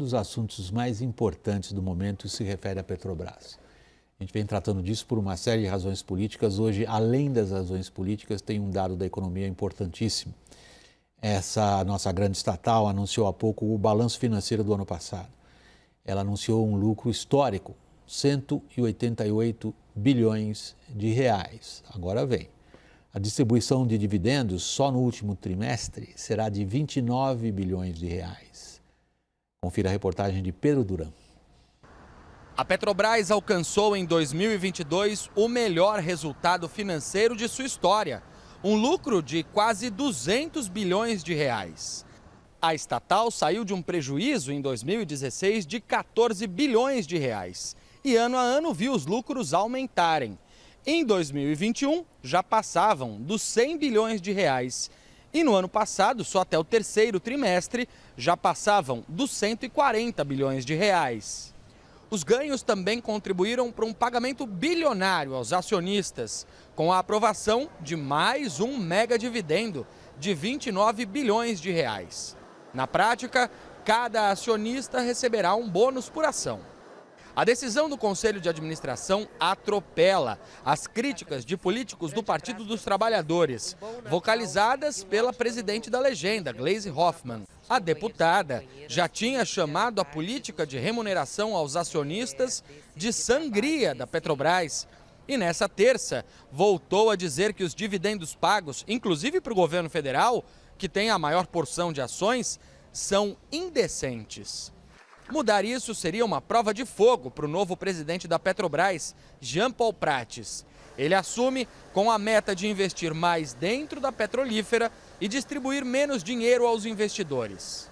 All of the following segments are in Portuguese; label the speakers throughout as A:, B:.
A: dos assuntos mais importantes do momento se refere à Petrobras. A gente vem tratando disso por uma série de razões políticas. Hoje, além das razões políticas, tem um dado da economia importantíssimo. Essa nossa grande estatal anunciou há pouco o balanço financeiro do ano passado. Ela anunciou um lucro histórico, 188 bilhões de reais. Agora vem. A distribuição de dividendos só no último trimestre será de 29 bilhões de reais. Confira a reportagem de Pedro Duran.
B: A Petrobras alcançou em 2022 o melhor resultado financeiro de sua história, um lucro de quase 200 bilhões de reais. A estatal saiu de um prejuízo em 2016 de 14 bilhões de reais e ano a ano viu os lucros aumentarem. Em 2021 já passavam dos 100 bilhões de reais e no ano passado, só até o terceiro trimestre, já passavam dos 140 bilhões de reais. Os ganhos também contribuíram para um pagamento bilionário aos acionistas, com a aprovação de mais um mega dividendo de 29 bilhões de reais. Na prática, cada acionista receberá um bônus por ação. A decisão do Conselho de Administração atropela as críticas de políticos do Partido dos Trabalhadores, vocalizadas pela presidente da legenda, Gleisi Hoffmann. A deputada já tinha chamado a política de remuneração aos acionistas de sangria da Petrobras. E nessa terça, voltou a dizer que os dividendos pagos, inclusive para o governo federal, que tem a maior porção de ações, são indecentes. Mudar isso seria uma prova de fogo para o novo presidente da Petrobras, Jean Paul Prates. Ele assume com a meta de investir mais dentro da petrolífera e distribuir menos dinheiro aos investidores.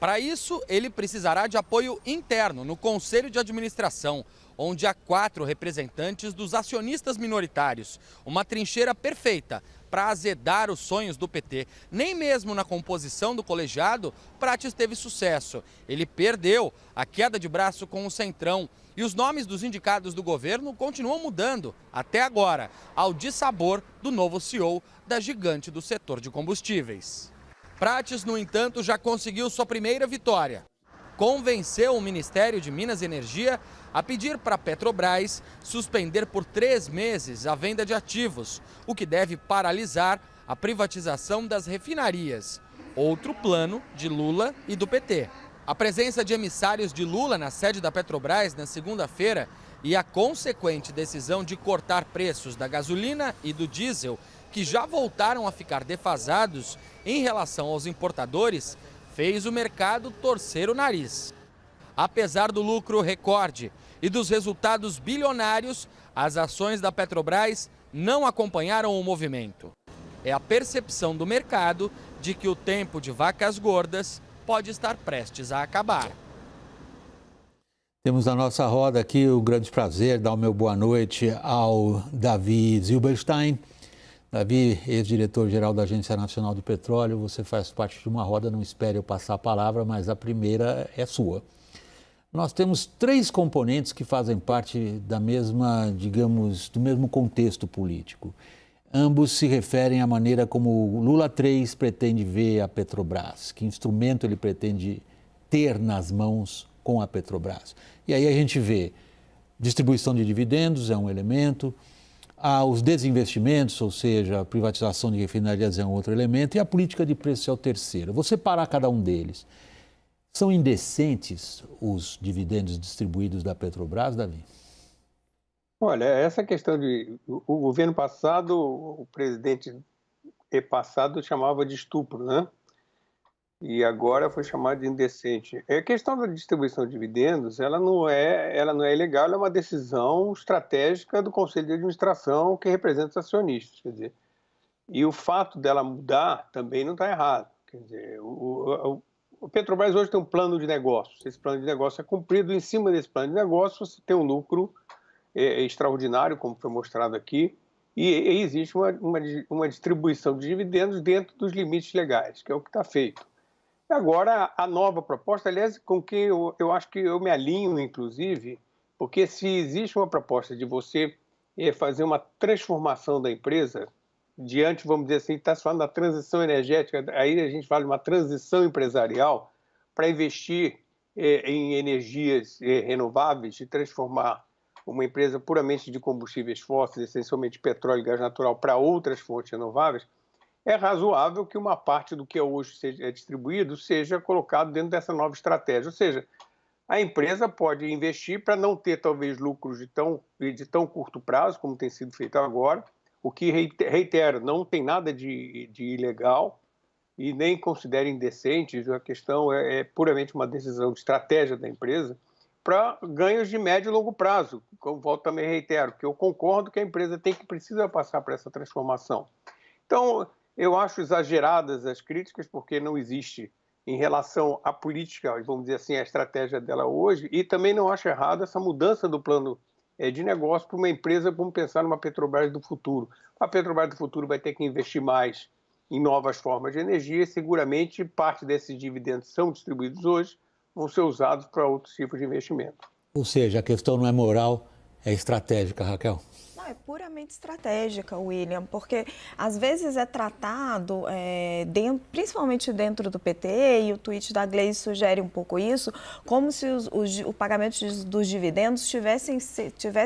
B: Para isso, ele precisará de apoio interno no Conselho de Administração, onde há 4 representantes dos acionistas minoritários, uma trincheira perfeita para azedar os sonhos do PT. Nem mesmo na composição do colegiado, Prates teve sucesso. Ele perdeu a queda de braço com o Centrão. E os nomes dos indicados do governo continuam mudando, até agora, ao dissabor do novo CEO da gigante do setor de combustíveis. Prates, no entanto, já conseguiu sua primeira vitória. Convenceu o Ministério de Minas e Energia a pedir para a Petrobras suspender por 3 meses a venda de ativos, o que deve paralisar a privatização das refinarias, outro plano de Lula e do PT. A presença de emissários de Lula na sede da Petrobras na segunda-feira e a consequente decisão de cortar preços da gasolina e do diesel, que já voltaram a ficar defasados em relação aos importadores, fez o mercado torcer o nariz. Apesar do lucro recorde e dos resultados bilionários, as ações da Petrobras não acompanharam o movimento. É a percepção do mercado de que o tempo de vacas gordas pode estar prestes a acabar.
A: Temos na nossa roda aqui o grande prazer de dar o meu boa noite ao Davi Zilberstein. Davi, ex-diretor-geral da Agência Nacional do Petróleo, você faz parte de uma roda, não espere eu passar a palavra, mas a primeira é sua. Nós temos 3 componentes que fazem parte da mesma, digamos, do mesmo contexto político. Ambos se referem à maneira como o Lula 3 pretende ver a Petrobras, que instrumento ele pretende ter nas mãos com a Petrobras. E aí a gente vê distribuição de dividendos é um elemento, os desinvestimentos, ou seja, a privatização de refinarias é um outro elemento, e a política de preço é o terceiro. Vou separar cada um deles. São indecentes os dividendos distribuídos da Petrobras, Davi?
C: Olha, essa questão de... O governo passado, o presidente passado chamava de estupro, né? E agora foi chamado de indecente. A questão da distribuição de dividendos, ela não é ilegal, ela é uma decisão estratégica do Conselho de Administração que representa os acionistas, quer dizer. E o fato dela mudar também não está errado. Quer dizer, o Petrobras hoje tem um plano de negócios. Esse plano de negócio é cumprido. Em cima desse plano de negócio, você tem um lucro extraordinário, como foi mostrado aqui, e existe uma distribuição de dividendos dentro dos limites legais, que é o que está feito. Agora, a nova proposta, aliás, com que eu acho que eu me alinho, inclusive, porque se existe uma proposta de você fazer uma transformação da empresa, diante, vamos dizer assim, está se falando da transição energética, aí a gente fala de uma transição empresarial para investir em energias renováveis, de transformar uma empresa puramente de combustíveis fósseis, essencialmente petróleo e gás natural, para outras fontes renováveis, é razoável que uma parte do que hoje é distribuído seja colocado dentro dessa nova estratégia. Ou seja, a empresa pode investir para não ter, talvez, lucros de tão curto prazo, como tem sido feito agora, o que, reitero, não tem nada de ilegal e nem considero indecente. A questão é puramente uma decisão de estratégia da empresa para ganhos de médio e longo prazo. Como volto também reitero, que eu concordo que a empresa precisa passar por essa transformação. Então, eu acho exageradas as críticas, porque não existe em relação à política, vamos dizer assim, a estratégia dela hoje, e também não acho errado essa mudança do plano de negócio para uma empresa, como pensar numa Petrobras do futuro. A Petrobras do futuro vai ter que investir mais em novas formas de energia e seguramente parte desses dividendos são distribuídos hoje, vão ser usados para outros tipos de investimento.
A: Ou seja, a questão não é moral, é estratégica, Raquel.
D: É puramente estratégica, William, porque às vezes é tratado, principalmente dentro do PT, e o tweet da Gleisi sugere um pouco isso, como se o pagamento dos dividendos estivesse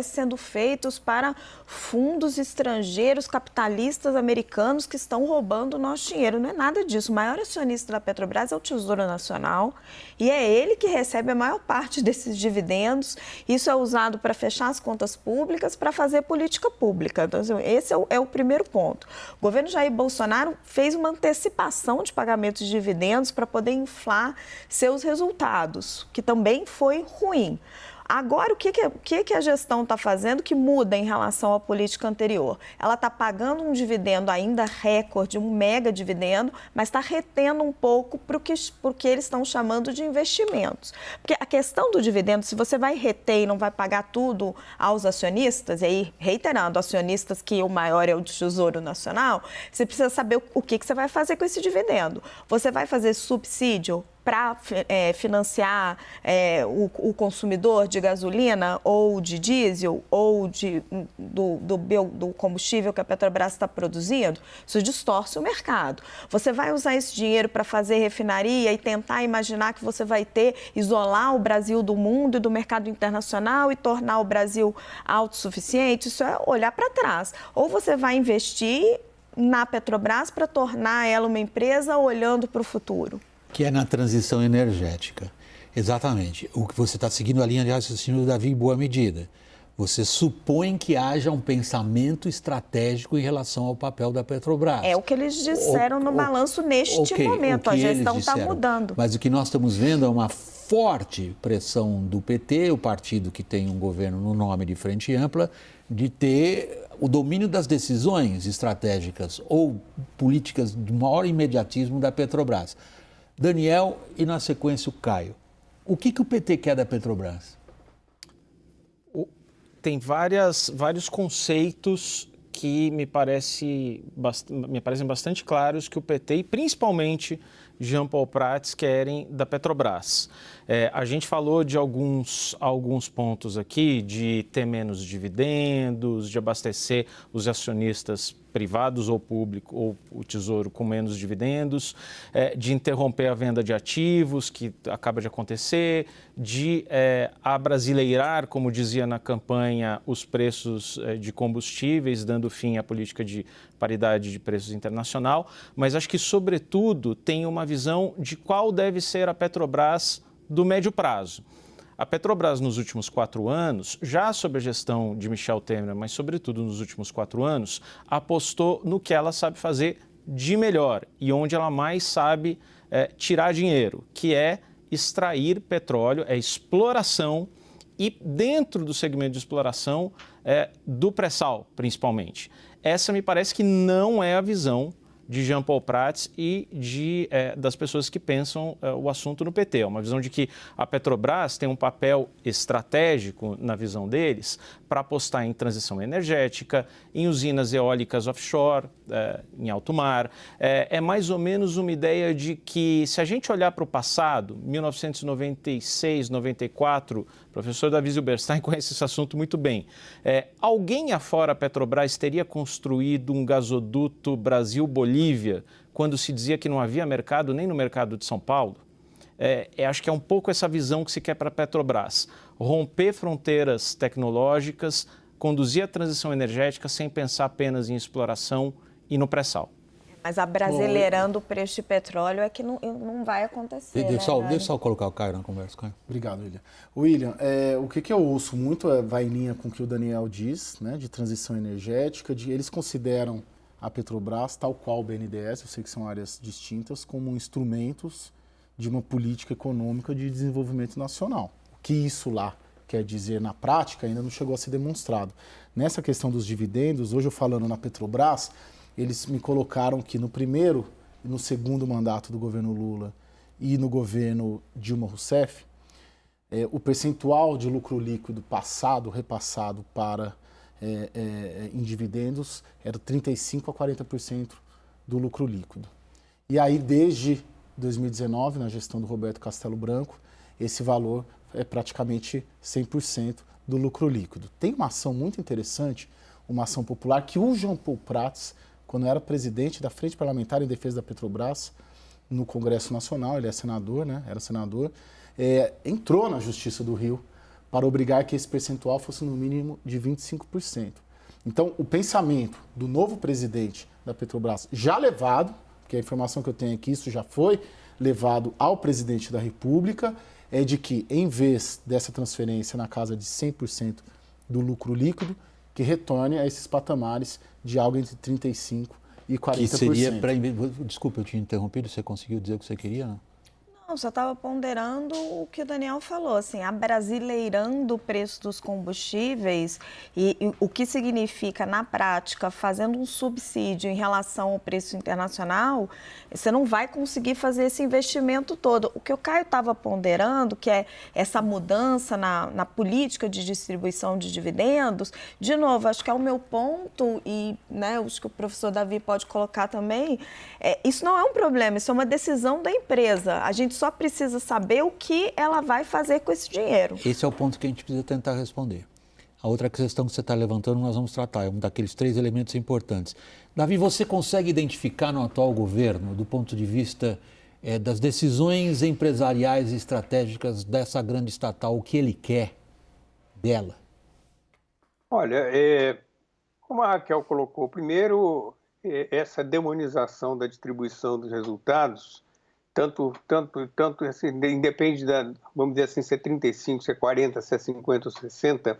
D: sendo feitos para fundos estrangeiros, capitalistas americanos que estão roubando o nosso dinheiro. Não é nada disso. O maior acionista da Petrobras é o Tesouro Nacional e é ele que recebe a maior parte desses dividendos. Isso é usado para fechar as contas públicas, para fazer política pública. Então, esse é o primeiro ponto. O governo Jair Bolsonaro fez uma antecipação de pagamentos de dividendos para poder inflar seus resultados, que também foi ruim. Agora, o que a gestão está fazendo que muda em relação à política anterior? Ela está pagando um dividendo ainda recorde, um mega dividendo, mas está retendo um pouco para o que eles estão chamando de investimentos. Porque a questão do dividendo, se você vai reter e não vai pagar tudo aos acionistas, e aí, reiterando, acionistas que o maior é o Tesouro Nacional, você precisa saber o que você vai fazer com esse dividendo. Você vai fazer subsídio para financiar o consumidor de gasolina ou de diesel ou do combustível que a Petrobras está produzindo? Isso distorce o mercado. Você vai usar esse dinheiro para fazer refinaria e tentar imaginar que você vai isolar o Brasil do mundo e do mercado internacional e tornar o Brasil autossuficiente? Isso é olhar para trás. Ou você vai investir na Petrobras para tornar ela uma empresa olhando para o futuro.
A: Que é na transição energética. Exatamente. O que você está seguindo a linha de raciocínio do Davi em boa medida. Você supõe que haja um pensamento estratégico em relação ao papel da Petrobras.
D: É o que eles disseram no balanço neste momento. A gestão está mudando.
A: Mas o que nós estamos vendo é uma forte pressão do PT, o partido que tem um governo no nome de Frente Ampla, de ter o domínio das decisões estratégicas ou políticas de maior imediatismo da Petrobras. Daniel e, na sequência, o Caio. O que o PT quer da Petrobras?
E: Tem vários conceitos que me parecem bastante claros que o PT e principalmente Jean Paul Prats querem da Petrobras. A gente falou de alguns pontos aqui, de ter menos dividendos, de abastecer os acionistas privados ou público ou o Tesouro com menos dividendos, de interromper a venda de ativos, que acaba de acontecer, de abrasileirar, como dizia na campanha, os preços de combustíveis, dando fim à política de paridade de preços internacional, mas acho que, sobretudo, tem uma visão de qual deve ser a Petrobras do médio prazo. A Petrobras, nos últimos 4 anos, já sob a gestão de Michel Temer, mas sobretudo nos últimos 4 anos, apostou no que ela sabe fazer de melhor e onde ela mais sabe tirar dinheiro, que é extrair petróleo, é exploração e, dentro do segmento de exploração, do pré-sal, principalmente. Essa me parece que não é a visão de Jean Paul Prats e das pessoas que pensam o assunto no PT. É uma visão de que a Petrobras tem um papel estratégico, na visão deles, para apostar em transição energética, em usinas eólicas offshore, em alto mar. É mais ou menos uma ideia de que, se a gente olhar para o passado, 1996, 94, o professor Davi Zilberstein conhece esse assunto muito bem. Alguém afora a Petrobras teria construído um gasoduto Brasil-Bolívia quando se dizia que não havia mercado nem no mercado de São Paulo? acho que é um pouco essa visão que se quer para a Petrobras. Romper fronteiras tecnológicas, conduzir a transição energética sem pensar apenas em exploração e no pré-sal.
D: Mas abrasileirando o preço de petróleo é que não vai acontecer.
A: Deixa eu só colocar o Caio na conversa, Caio.
F: Obrigado, William. William, o que eu ouço muito vai em linha com o que o Daniel diz, né, de transição energética, eles consideram a Petrobras, tal qual o BNDES, eu sei que são áreas distintas, como instrumentos de uma política econômica de desenvolvimento nacional. O que isso lá quer dizer na prática ainda não chegou a ser demonstrado. Nessa questão dos dividendos, hoje eu falando na Petrobras, eles me colocaram que no primeiro e no segundo mandato do governo Lula e no governo Dilma Rousseff, o percentual de lucro líquido repassado para em dividendos era 35% a 40% do lucro líquido. E aí, desde 2019, na gestão do Roberto Castelo Branco, esse valor é praticamente 100% do lucro líquido. Tem uma ação muito interessante, uma ação popular, que o Jean Paul Prats, quando era presidente da Frente Parlamentar em Defesa da Petrobras, no Congresso Nacional, ele é senador, né? Era senador, entrou na Justiça do Rio para obrigar que esse percentual fosse no mínimo de 25%. Então, o pensamento do novo presidente da Petrobras, já levado, porque a informação que eu tenho aqui, isso já foi levado ao presidente da República, é de que, em vez dessa transferência na casa de 100% do lucro líquido, que retorne a esses patamares de algo entre 35% e 40%.
A: Que seria para... Desculpa, eu te interrompi, você conseguiu dizer o que você queria, não?
D: Não, só estava ponderando o que o Daniel falou, assim, abrasileirando o preço dos combustíveis e o que significa, na prática, fazendo um subsídio em relação ao preço internacional, você não vai conseguir fazer esse investimento todo. O que o Caio estava ponderando, que é essa mudança na política de distribuição de dividendos, de novo, acho que é o meu ponto e, né, acho que o professor Davi pode colocar também, isso não é um problema, isso é uma decisão da empresa. A gente só precisa saber o que ela vai fazer com esse dinheiro.
A: Esse é o ponto que a gente precisa tentar responder. A outra questão que você está levantando, nós vamos tratar, é um daqueles 3 elementos importantes. Davi, você consegue identificar no atual governo, do ponto de vista das decisões empresariais e estratégicas dessa grande estatal, o que ele quer dela?
C: Olha, como a Raquel colocou, primeiro, essa demonização da distribuição dos resultados, tanto assim, independe vamos dizer assim, se é 35, se é 40, se é 50 ou 60,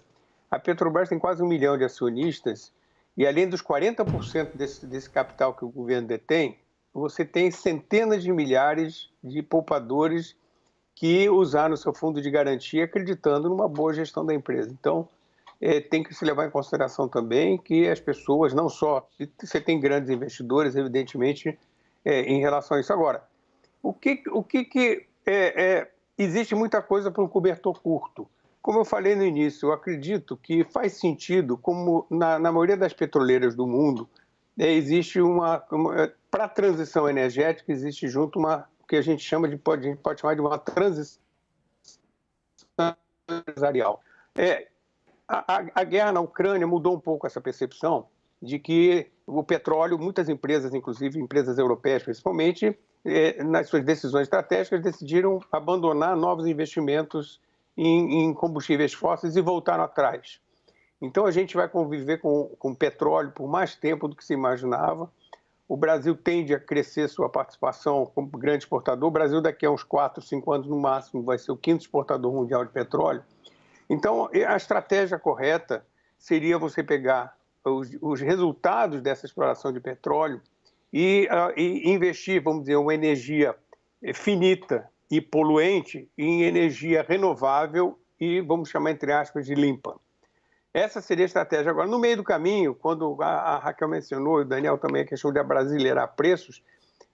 C: a Petrobras tem quase 1 milhão de acionistas e além dos 40% desse capital que o governo detém, você tem centenas de milhares de poupadores que usaram o seu fundo de garantia acreditando numa boa gestão da empresa. Então, tem que se levar em consideração também que as pessoas, não só, você tem grandes investidores, evidentemente, em relação a isso. Agora, existe muita coisa para um cobertor curto. Como eu falei no início, eu acredito que faz sentido, como na maioria das petroleiras do mundo, existe para a transição energética, existe junto o que a gente pode chamar de uma transição empresarial. A guerra na Ucrânia mudou um pouco essa percepção de que o petróleo, muitas empresas, inclusive empresas europeias principalmente, nas suas decisões estratégicas, decidiram abandonar novos investimentos em combustíveis fósseis e voltaram atrás. Então, a gente vai conviver com petróleo por mais tempo do que se imaginava. O Brasil tende a crescer sua participação como grande exportador. O Brasil, daqui a uns 4, 5 anos no máximo, vai ser o 5º exportador mundial de petróleo. Então, a estratégia correta seria você pegar os resultados dessa exploração de petróleo e investir, vamos dizer, uma energia finita e poluente em energia renovável e, vamos chamar, entre aspas, de limpa. Essa seria a estratégia. Agora, no meio do caminho, quando a Raquel mencionou, e o Daniel também, a questão de abrasileirar preços,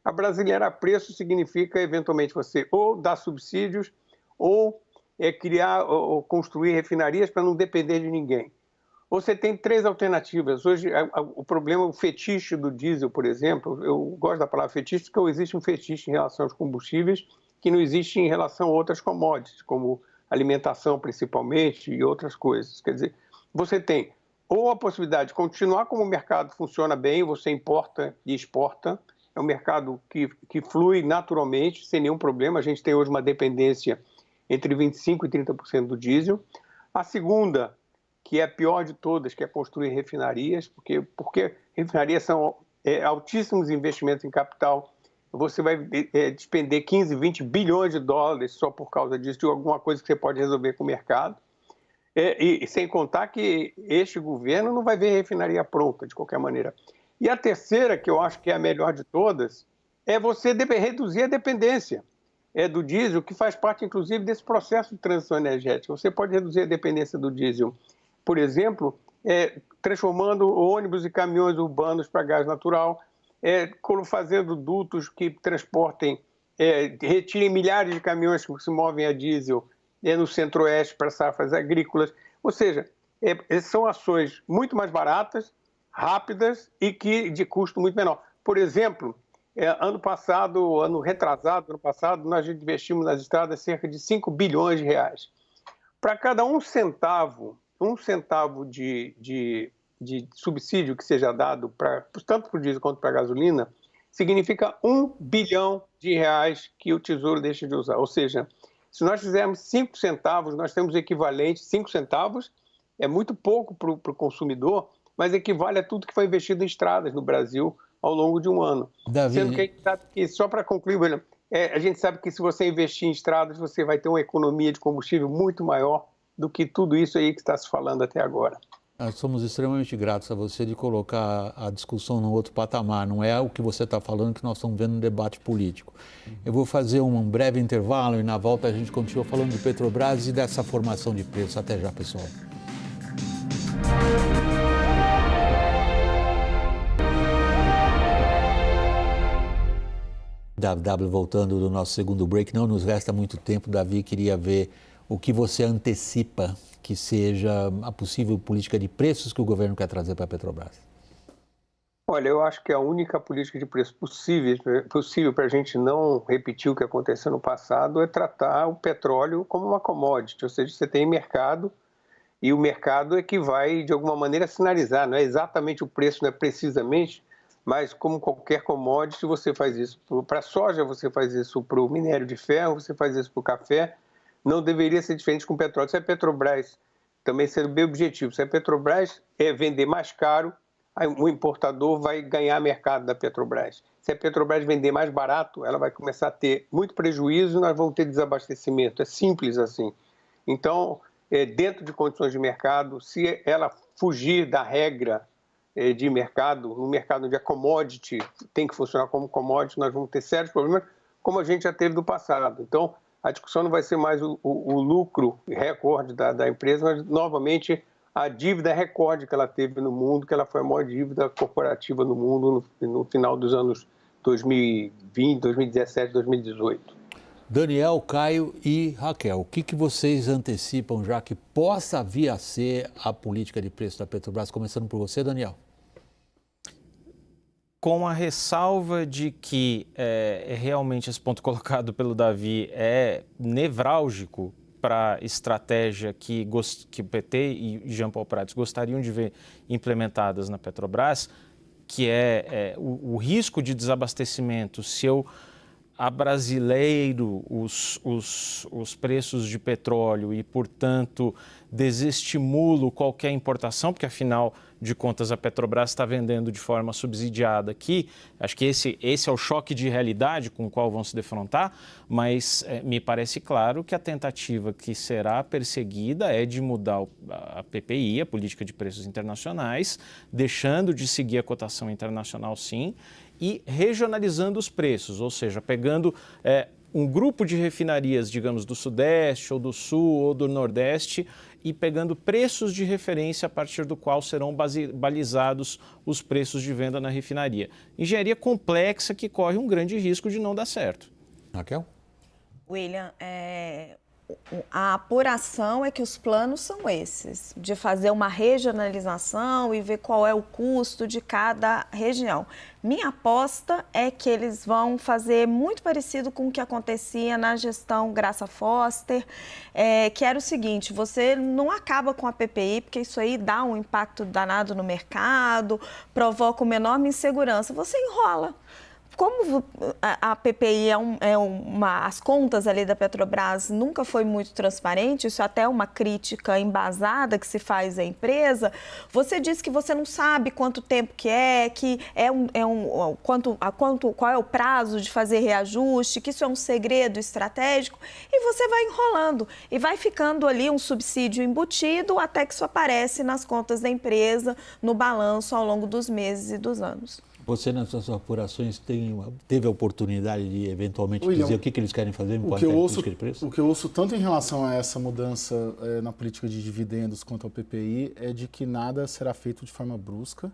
C: abrasileirar preços significa, eventualmente, você ou dar subsídios ou criar ou construir refinarias para não depender de ninguém. Você tem 3 alternativas. Hoje, o problema, o fetiche do diesel, por exemplo, eu gosto da palavra fetiche porque existe um fetiche em relação aos combustíveis que não existe em relação a outras commodities, como alimentação, principalmente, e outras coisas. Quer dizer, você tem ou a possibilidade de continuar como o mercado funciona bem, você importa e exporta, é um mercado que flui naturalmente, sem nenhum problema. A gente tem hoje uma dependência entre 25% e 30% do diesel. A segunda, que é a pior de todas, que é construir refinarias, porque refinarias são altíssimos investimentos em capital. Você vai despender 15, 20 bilhões de dólares só por causa disso, de alguma coisa que você pode resolver com o mercado. E sem contar que este governo não vai ver refinaria pronta, de qualquer maneira. E a terceira, que eu acho que é a melhor de todas, é você reduzir a dependência do diesel, que faz parte, inclusive, desse processo de transição energética. Você pode reduzir a dependência do diesel, por exemplo, transformando ônibus e caminhões urbanos para gás natural, fazendo dutos que transportem, retirem milhares de caminhões que se movem a diesel no centro-oeste para safras agrícolas. Ou seja, são ações muito mais baratas, rápidas e que de custo muito menor. Por exemplo, ano retrasado, nós investimos nas estradas cerca de 5 bilhões de reais. Para cada um centavo de subsídio que seja dado tanto para o diesel quanto para a gasolina, significa 1 bilhão de reais que o Tesouro deixa de usar. Ou seja, se nós fizermos 5 centavos, nós temos o equivalente, 5 centavos é muito pouco para o consumidor, mas equivale a tudo que foi investido em estradas no Brasil ao longo de um ano.
A: Davi...
C: Sendo que a gente sabe que, só para concluir, William, a gente sabe que se você investir em estradas, você vai ter uma economia de combustível muito maior do que tudo isso aí que está se falando até agora.
A: Nós somos extremamente gratos a você de colocar a discussão num outro patamar. Não é o que você está falando que nós estamos vendo no debate político. Eu vou fazer um breve intervalo e na volta a gente continua falando de Petrobras e dessa formação de preço. Até já, pessoal. Davi, voltando do nosso segundo break, não nos resta muito tempo. Davi, queria ver o que você antecipa que seja a possível política de preços que o governo quer trazer para a Petrobras.
C: Olha, eu acho que a única política de preço possível para a gente não repetir o que aconteceu no passado é tratar o petróleo como uma commodity, ou seja, você tem mercado e o mercado é que vai, de alguma maneira, sinalizar, não é exatamente o preço, não é precisamente, mas como qualquer commodity, você faz isso para a soja, você faz isso para o minério de ferro, você faz isso para o café. Não deveria ser diferente com o petróleo. Se a Petrobras, também sendo bem objetivo, se a Petrobras vender mais caro, o importador vai ganhar mercado da Petrobras. Se a Petrobras vender mais barato, ela vai começar a ter muito prejuízo e nós vamos ter desabastecimento. É simples assim. Então, dentro de condições de mercado, se ela fugir da regra de mercado, no mercado onde a commodity tem que funcionar como commodity, nós vamos ter sérios problemas, como a gente já teve no passado. Então, a discussão não vai ser mais o lucro recorde da empresa, mas, novamente, a dívida recorde que ela teve no mundo, que ela foi a maior dívida corporativa no mundo no final dos anos 2020, 2017, 2018.
A: Daniel, Caio e Raquel, o que vocês antecipam já que possa vir a ser a política de preço da Petrobras? Começando por você, Daniel.
E: Com a ressalva de que realmente esse ponto colocado pelo Davi é nevrálgico para a estratégia que o PT e Jean Paul Prats gostariam de ver implementadas na Petrobras, que é o risco de desabastecimento se eu abrasileiro os preços de petróleo e, portanto, desestimulo qualquer importação, porque, afinal de contas, a Petrobras está vendendo de forma subsidiada aqui. Acho que esse é o choque de realidade com o qual vão se defrontar, mas me parece claro que a tentativa que será perseguida é de mudar a PPI, a Política de Preços Internacionais, deixando de seguir a cotação internacional, sim, e regionalizando os preços, ou seja, pegando um grupo de refinarias, digamos, do Sudeste, ou do Sul, ou do Nordeste, e pegando preços de referência a partir do qual serão balizados os preços de venda na refinaria. Engenharia complexa que corre um grande risco de não dar certo.
A: Raquel?
D: William, a apuração é que os planos são esses, de fazer uma regionalização e ver qual é o custo de cada região. Minha aposta é que eles vão fazer muito parecido com o que acontecia na gestão Graça Foster, que era o seguinte: você não acaba com a PPI, porque isso aí dá um impacto danado no mercado, provoca uma enorme insegurança, você enrola. como a PPI as contas ali da Petrobras nunca foi muito transparente, isso até é uma crítica embasada que se faz à empresa, você disse que você não sabe quanto tempo que qual é o prazo de fazer reajuste, que isso é um segredo estratégico, e você vai enrolando e vai ficando ali um subsídio embutido até que isso aparece nas contas da empresa, no balanço ao longo dos meses e dos anos.
A: Você, nas suas apurações, teve a oportunidade de, eventualmente, William, dizer o que eles querem fazer
F: o que eu ouço tanto em relação a essa mudança na política de dividendos quanto ao PPI é de que nada será feito de forma brusca.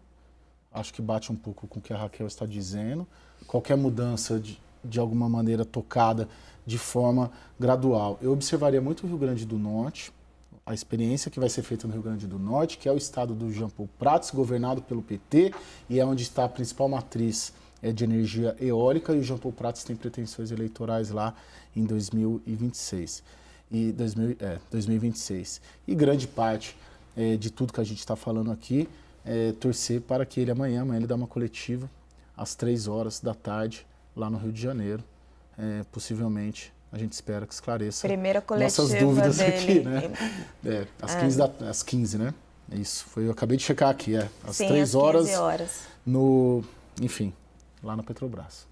F: Acho que bate um pouco com o que a Raquel está dizendo. Qualquer mudança, de alguma maneira, tocada de forma gradual. Eu observaria muito o Rio Grande do Norte, a experiência que vai ser feita no Rio Grande do Norte, que é o estado do Jean Paul Prats, governado pelo PT, e é onde está a principal matriz de energia eólica, e o Jean Paul Prats tem pretensões eleitorais lá em 2026. 2026. E grande parte de tudo que a gente está falando aqui torcer para que ele amanhã ele dá uma coletiva às 3 horas da tarde, lá no Rio de Janeiro, possivelmente. A gente espera que esclareça nossas dúvidas aqui, né? Às 15, né? Isso, eu acabei de checar aqui, às 3 horas,
D: 15 horas.
F: enfim, lá na Petrobras.